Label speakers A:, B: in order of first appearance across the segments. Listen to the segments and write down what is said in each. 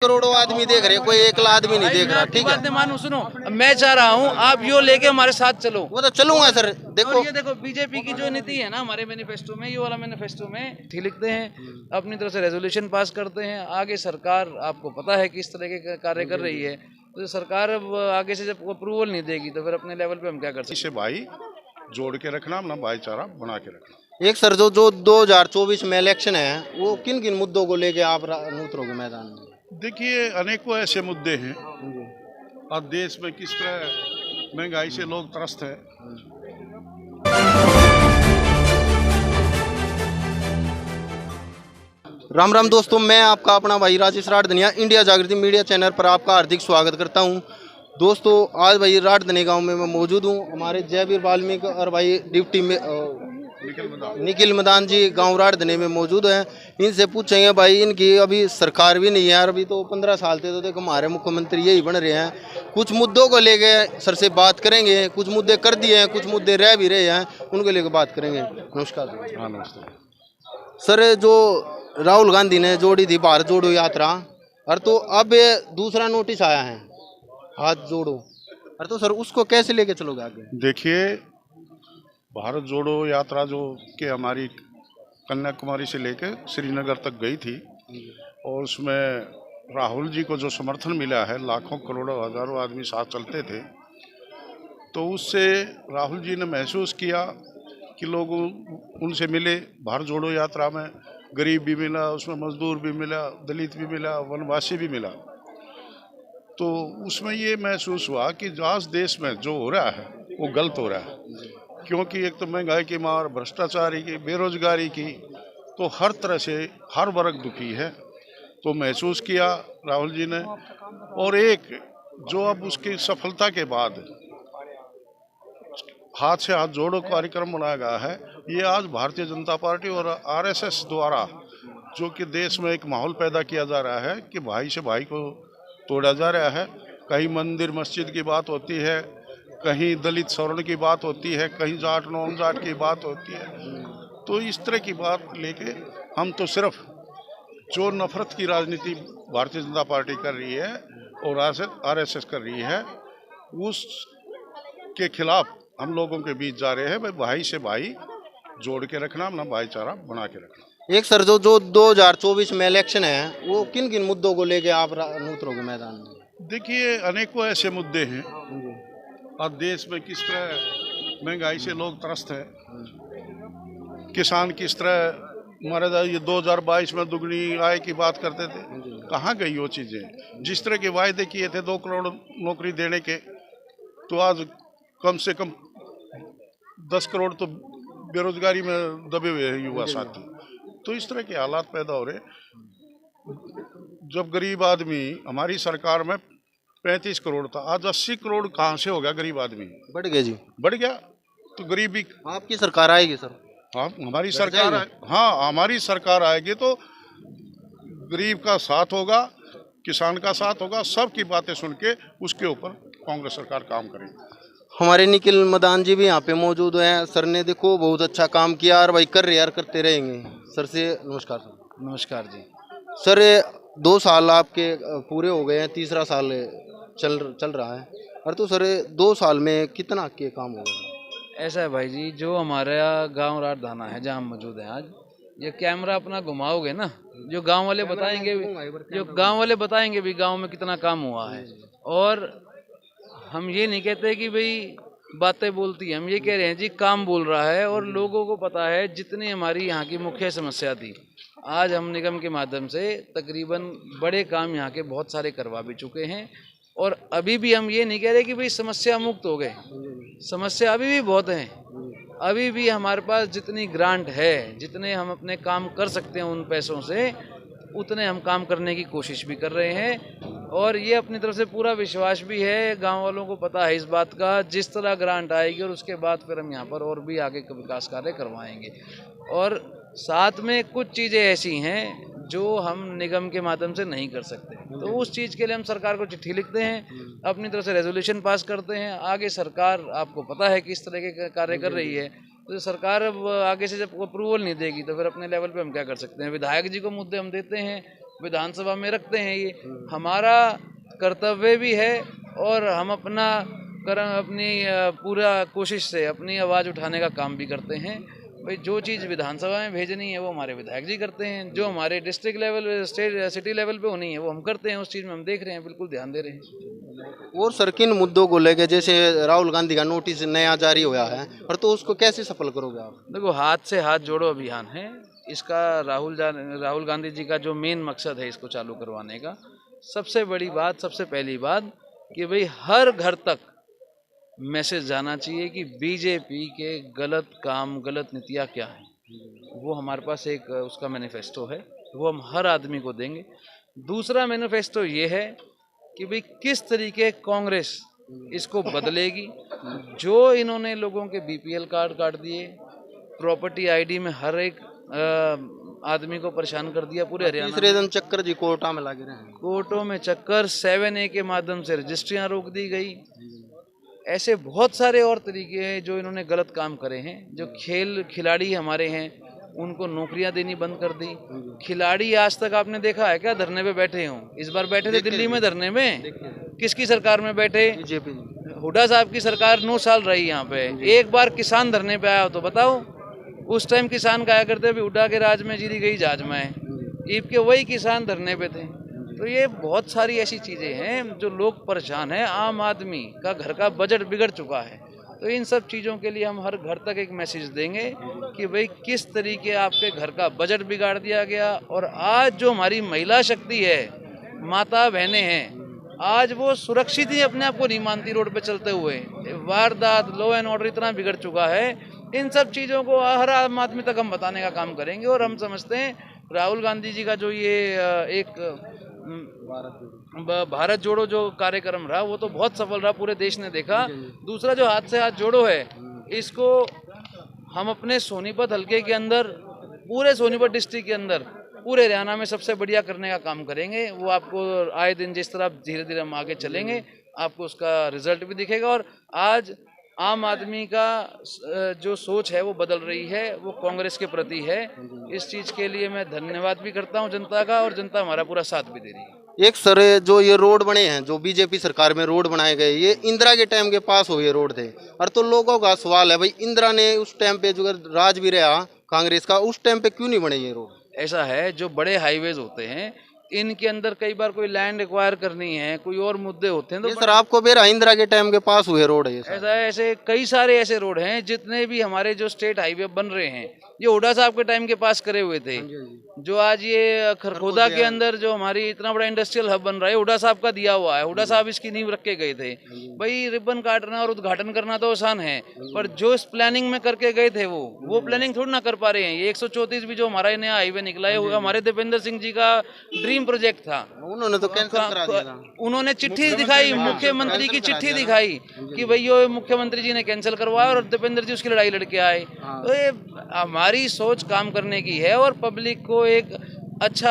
A: करोड़ों आदमी देख रहे हैं, कोई एकला आदमी नहीं देख रहा। ठीक है,
B: बात मानो, सुनो, मैं चाह रहा हूँ आप यो लेके हमारे साथ चलो।
A: वो तो चलूंगा सर। देखो
B: और ये देखो बीजेपी की जो नीति है ना, हमारे मैनिफेस्टो में, ये वाला मैनिफेस्टो में ठीक लिखते हैं, अपनी तरफ से रेजोल्यूशन पास करते हैं। आगे सरकार आपको पता है किस तरह के कार्य कर रही है, तो सरकार अब आगे से जब अप्रूवल नहीं देगी तो फिर अपने लेवल पे हम क्या कर सकते हैं।
C: इसे भाई जोड़ के रखना, अपना भाईचारा बना के रखना।
A: एक सर, जो 2024 में इलेक्शन है, वो किन किन मुद्दों को लेके आप उतरोगे मैदान में?
C: देखिए, अनेकों ऐसे मुद्दे हैं। अब देश में किस तरह महंगाई से लोग त्रस्त हैं।
A: राम राम दोस्तों, मैं आपका अपना भाई राजेश राठधनिया इंडिया जागृति मीडिया चैनल पर आपका हार्दिक स्वागत करता हूं। दोस्तों, आज भाई राठधनी गांव में मैं मौजूद हूं। हमारे जयवीर वाल्मीकि और भाई डिप्टी में निखिल मदान जी गांव राठधनी में मौजूद हैं। इनसे पूछेंगे भाई, इनकी अभी सरकार भी नहीं है यार, अभी तो 15 साल थे, तो देखो हमारे मुख्यमंत्री यही बन रहे हैं। कुछ मुद्दों को लेके सर से बात करेंगे। कुछ मुद्दे कर दिए हैं, कुछ मुद्दे रह भी रहे हैं, उनको लेकर बात करेंगे। नमस्कार।
C: हाँ, नमस्ते
A: सर, जो राहुल गांधी ने जोड़ी थी भारत जोड़ो यात्रा, और तो अब दूसरा नोटिस आया है हाथ जोड़ो, और तो सर उसको कैसे लेके चलोगे आगे?
C: देखिए, भारत जोड़ो यात्रा जो कि हमारी कन्याकुमारी से लेकर श्रीनगर तक गई थी, और उसमें राहुल जी को जो समर्थन मिला है, लाखों करोड़ों हजारों आदमी साथ चलते थे, तो उससे राहुल जी ने महसूस किया कि लोग उनसे मिले। भारत जोड़ो यात्रा में गरीब भी मिला, उसमें मजदूर भी मिला, दलित भी मिला, वनवासी भी मिला। तो उसमें ये महसूस हुआ कि आज देश में जो हो रहा है वो गलत हो रहा है, क्योंकि एक तो महंगाई की मार, भ्रष्टाचारी की, बेरोजगारी की, तो हर तरह से हर वर्ग दुखी है। तो महसूस किया राहुल जी ने, और एक जो अब उसकी सफलता के बाद हाथ से हाथ जोड़ो कार्यक्रम बनाया गया है, ये आज भारतीय जनता पार्टी और आरएसएस द्वारा जो कि देश में एक माहौल पैदा किया जा रहा है कि भाई से भाई को तोड़ा जा रहा है। कहीं मंदिर मस्जिद की बात होती है, कहीं दलित सवर्ण की बात होती है, कहीं जाट नॉन जाट की बात होती है। तो इस तरह की बात लेके हम तो सिर्फ जो नफरत की राजनीति भारतीय जनता पार्टी कर रही है और आरएसएस कर रही है, उस के खिलाफ हम लोगों के बीच जा रहे हैं। भाई से भाई जोड़ के रखना, अपना भाईचारा बना के रखना।
A: एक सर, जो 2024 में इलेक्शन है, वो किन किन मुद्दों को लेके आप उतरोगे मैदान में?
C: देखिए, अनेकों ऐसे मुद्दे हैं। अब देश में किस तरह महंगाई से लोग त्रस्त हैं, किसान किस तरह मारा जाए। ये 2022 में दुगनी आय की बात करते थे, कहाँ गई वो चीज़ें? जिस तरह के वायदे किए थे 2 करोड़ नौकरी देने के, तो आज कम से कम 10 करोड़ तो बेरोजगारी में दबे हुए हैं युवा साथी। तो इस तरह के हालात पैदा हो रहे। जब गरीब आदमी, हमारी सरकार में 35 करोड़ था, आज 80 करोड़ कहाँ से हो गया? गरीब आदमी
A: बढ़ गया जी,
C: बढ़ गया। तो गरीबी
A: आपकी सरकार आएगी सर?
C: हाँ, हमारी सरकार, हाँ हमारी सरकार आएगी तो गरीब का साथ होगा, किसान का साथ होगा। सबकी बातें सुन के उसके ऊपर कांग्रेस सरकार काम करेगी।
A: हमारे निखिल मदान जी भी यहाँ पे मौजूद हैं। सर ने देखो बहुत अच्छा काम किया, और भाई कर रहे यार, करते रहेंगे। सर से नमस्कार। सर
B: नमस्कार जी।
A: सर, 2 साल आपके पूरे हो गए हैं, तीसरा साल चल रहा है, और तो सर 2 साल में कितना के काम हो गए?
B: ऐसा है भाई जी, जो हमारा गांव राठधाना है जहाँ हम मौजूद हैं आज, ये कैमरा अपना घुमाओगे ना, जो गांव वाले बताएंगे भी गांव में कितना काम हुआ है। और हम ये नहीं कहते कि भाई बातें बोलती है, हम ये कह रहे हैं जी काम बोल रहा है। और लोगों को पता है जितनी हमारी यहाँ की मुख्य समस्या थी, आज हम निगम के माध्यम से तकरीबन बड़े काम यहाँ के बहुत सारे करवा भी चुके हैं। और अभी भी हम ये नहीं कह रहे कि भाई समस्या मुक्त हो गए, समस्या अभी भी बहुत है। अभी भी हमारे पास जितनी ग्रांट है, जितने हम अपने काम कर सकते हैं उन पैसों से, उतने हम काम करने की कोशिश भी कर रहे हैं। और ये अपनी तरफ से पूरा विश्वास भी है, गांव वालों को पता है इस बात का, जिस तरह ग्रांट आएगी और उसके बाद फिर हम यहाँ पर और भी आगे विकास कार्य करवाएंगे। और साथ में कुछ चीज़ें ऐसी हैं जो हम निगम के माध्यम से नहीं कर सकते, तो उस चीज़ के लिए हम सरकार को चिट्ठी लिखते हैं, अपनी तरफ से रेजोल्यूशन पास करते हैं। आगे सरकार आपको पता है किस तरह के कार्य कर रही है, तो सरकार अब आगे से जब अप्रूवल नहीं देगी तो फिर अपने लेवल पे हम क्या कर सकते हैं। विधायक जी को मुद्दे हम देते हैं, विधानसभा में रखते हैं। ये हमारा कर्तव्य भी है और हम अपनी पूरा कोशिश से अपनी आवाज़ उठाने का काम भी करते हैं। भाई जो चीज़ विधानसभा में भेजनी है वो हमारे विधायक जी करते हैं, जो हमारे district level state city level पे होनी है वो हम करते हैं। उस चीज़ में हम देख रहे हैं, बिल्कुल ध्यान दे रहे हैं।
A: और सर किन मुद्दों को लेके, जैसे राहुल गांधी का नोटिस नया जारी हुआ है, पर तो उसको कैसे सफल करोगे आप?
B: देखो, हाथ से हाथ जोड़ो अभियान है इसका। राहुल गांधी जी का जो मेन मकसद है इसको चालू करवाने का, सबसे बड़ी बात, सबसे पहली बात कि भाई हर घर तक मैसेज जाना चाहिए कि बीजेपी के गलत काम, गलत नीतियाँ क्या हैं। वो हमारे पास एक उसका मैनिफेस्टो है, वो हम हर आदमी को देंगे। दूसरा मैनिफेस्टो ये है कि भाई किस तरीके कांग्रेस इसको बदलेगी। जो इन्होंने लोगों के बीपीएल कार्ड काट दिए, प्रॉपर्टी आईडी में हर एक आदमी को परेशान कर दिया पूरे हरियाणा।
A: तीसरे दिन चक्कर जी कोर्टा में लगे रहे हैं,
B: कोर्टों में चक्कर, 7A के माध्यम से रजिस्ट्रियां रोक दी गई। ऐसे बहुत सारे और तरीके हैं जो इन्होंने गलत काम करे हैं। जो खिलाड़ी हमारे हैं उनको नौकरियां देनी बंद कर दी। खिलाड़ी आज तक आपने देखा है क्या धरने पे बैठे हों? इस बार बैठे थे दिल्ली में धरने में, किसकी सरकार में बैठे?
A: बीजेपी।
B: हुड्डा साहब की सरकार 9 साल रही यहाँ पे। एक बार किसान धरने पे आया हो तो बताओ? उस टाइम किसान कहा करते भी हुड्डा के राज में जीरी गई जाज में। ईब के वही किसान धरने पे थे। तो ये बहुत सारी ऐसी चीज़ें हैं जो लोग परेशान हैं। आम आदमी का घर का बजट बिगड़ चुका है। तो इन सब चीज़ों के लिए हम हर घर तक एक मैसेज देंगे कि भाई किस तरीके आपके घर का बजट बिगाड़ दिया गया। और आज जो हमारी महिला शक्ति है, माता बहनें हैं, आज वो सुरक्षित ही अपने आप को नहीं मानती रोड पे चलते हुए। वारदात, लॉ एंड ऑर्डर इतना बिगड़ चुका है। इन सब चीज़ों को हर आम आदमी तक हम बताने का काम करेंगे। और हम समझते हैं राहुल गांधी जी का जो ये एक भारत जोड़ो जो कार्यक्रम रहा वो तो बहुत सफल रहा, पूरे देश ने देखा। दूसरा जो हाथ से हाथ जोड़ो है, इसको हम अपने सोनीपत हलके के अंदर, पूरे सोनीपत डिस्ट्रिक्ट के अंदर, पूरे हरियाणा में सबसे बढ़िया करने का काम करेंगे। वो आपको आए दिन जिस तरह धीरे धीरे हम आगे चलेंगे आपको उसका रिजल्ट भी दिखेगा। और आज आम आदमी का जो सोच है वो बदल रही है, वो कांग्रेस के प्रति है। इस चीज़ के लिए मैं धन्यवाद भी करता हूं जनता का, और जनता हमारा पूरा साथ भी दे रही है।
A: एक सर जो ये रोड बने हैं, जो बीजेपी सरकार में रोड बनाए गए, ये इंदिरा के टाइम के पास हुए रोड थे। और तो लोगों का सवाल है भाई, इंदिरा ने उस टाइम पे जो राज भी रहा कांग्रेस का, उस टाइम पे क्यों नहीं बने ये रोड?
B: ऐसा है, जो बड़े हाईवेज होते हैं इनके अंदर कई बार कोई लैंड एक्वायर करनी है, कोई और मुद्दे होते हैं। तो
A: सर आपको बेरा इंदिरा के टाइम के पास हुए रोड है ये?
B: ऐसा है, ऐसे कई सारे ऐसे रोड हैं। जितने भी हमारे जो स्टेट हाईवे बन रहे हैं ये हुड्डा साहब के टाइम के पास करे हुए थे। जो आज ये खरखोदा के अंदर जो हमारी इतना बड़ा इंडस्ट्रियल हब बन रहा है, हुड्डा साहब का दिया हुआ है। हुड्डा साहब इसकी नींव रख के गए थे। भाई रिबन काटना और उद्घाटन करना तो आसान है, पर जो इस प्लानिंग में करके गए थे वो प्लानिंग थोड़ी ना कर पा रहे हैं। ये 134 भी जो हमारा नया हाईवे निकला है वो हमारे दीपेंद्र सिंह जी का ड्रीम प्रोजेक्ट था।
A: उन्होंने तो कैंसिल करा दिया।
B: उन्होंने चिट्ठी दिखाई, मुख्यमंत्री की चिट्ठी दिखाई कि भाई ये मुख्यमंत्री जी ने कैंसिल करवाया और दीपेंद्र जी उसकी लड़ाई लड़के आए। तो ये हमारी सोच काम करने की है और पब्लिक को एक अच्छा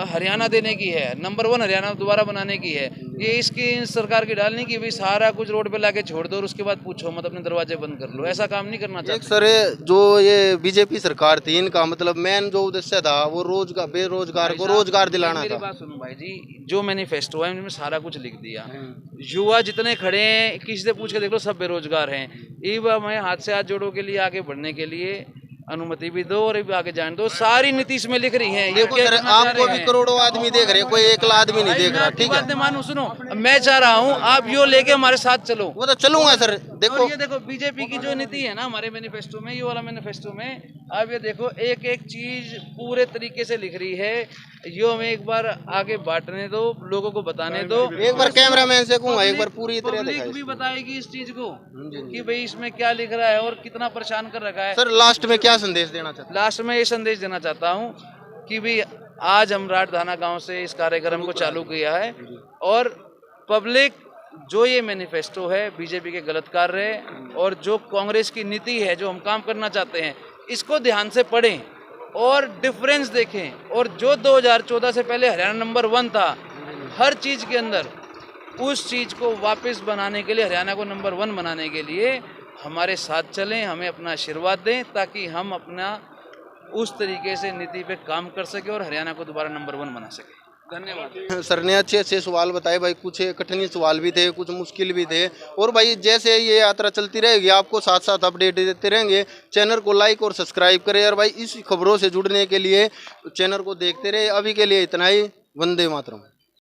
B: हरियाणा देने की है, नंबर 1 हरियाणा दोबारा बनाने की है। ये इसकी सरकार की डालने की भी सारा कुछ रोड पे लाके छोड़ दो और उसके बाद पूछो मत, अपने दरवाजे बंद कर लो। ऐसा काम नहीं करना चाहिए।
A: एक सर जो ये बीजेपी सरकार थी, इनका मतलब मेन जो उद्देश्य था वो रोजगार, बेरोजगार को रोजगार दिलाना
B: मेरी
A: था।
B: बात सुनो भाई जी, जो मैनिफेस्टो है उनमें सारा कुछ लिख दिया। युवा जितने खड़े हैं किसी से पूछ के देख लो, सब बेरोजगार हैं। मैं हाथ से हाथ जोड़ो के लिए आगे बढ़ने के लिए अनुमति भी दो और आगे जाने दो। सारी नीति इसमें लिख रही है।
A: देखो सर, आपको भी करोड़ों आदमी देख रहे हैं, कोई एक लाख आदमी नहीं देख रहा। ठीक है,
B: मानो सुनो, मैं चाह रहा हूँ आप यो लेके हमारे साथ चलो।
A: वो तो चलूंगा सर। देखो
B: ये देखो बीजेपी की जो नीति है ना हमारे मैनिफेस्टो में, ये वाला मैनिफेस्टो में आप ये देखो एक एक चीज पूरे तरीके से लिख रही है। यो हमें एक बार आगे बांटने दो, लोगों को बताने दो।
A: एक बार कैमरामैन से कहूंगा एक बार पूरी तरह
B: पब्लिक भी बताएगी इस चीज को कि भाई इसमें क्या लिख रहा है और कितना परेशान कर रखा है।
A: सर लास्ट में क्या संदेश देना चाहते हैं?
B: लास्ट में ये संदेश देना चाहता हूँ कि भाई आज हम राठधाना गांव से इस कार्यक्रम को चालू किया है और पब्लिक जो ये मैनिफेस्टो है बीजेपी के गलत कार्य है और जो कांग्रेस की नीति है, जो हम काम करना चाहते हैं, इसको ध्यान से पढ़ें और डिफरेंस देखें। और जो 2014 से पहले हरियाणा नंबर 1 था हर चीज़ के अंदर, उस चीज़ को वापस बनाने के लिए, हरियाणा को नंबर 1 बनाने के लिए हमारे साथ चलें, हमें अपना आशीर्वाद दें ताकि हम अपना उस तरीके से नीति पे काम कर सके और हरियाणा को दोबारा नंबर 1 बना सके। धन्यवाद।
A: सर ने अच्छे अच्छे सवाल बताए भाई, कुछ कठिन सवाल भी थे, कुछ मुश्किल भी थे। और भाई जैसे ये यात्रा चलती रहेगी आपको साथ साथ अपडेट देते रहेंगे। चैनल को लाइक और सब्सक्राइब करें और भाई इस खबरों से जुड़ने के लिए चैनल को देखते रहे। अभी के लिए इतना ही। वंदे मातरम।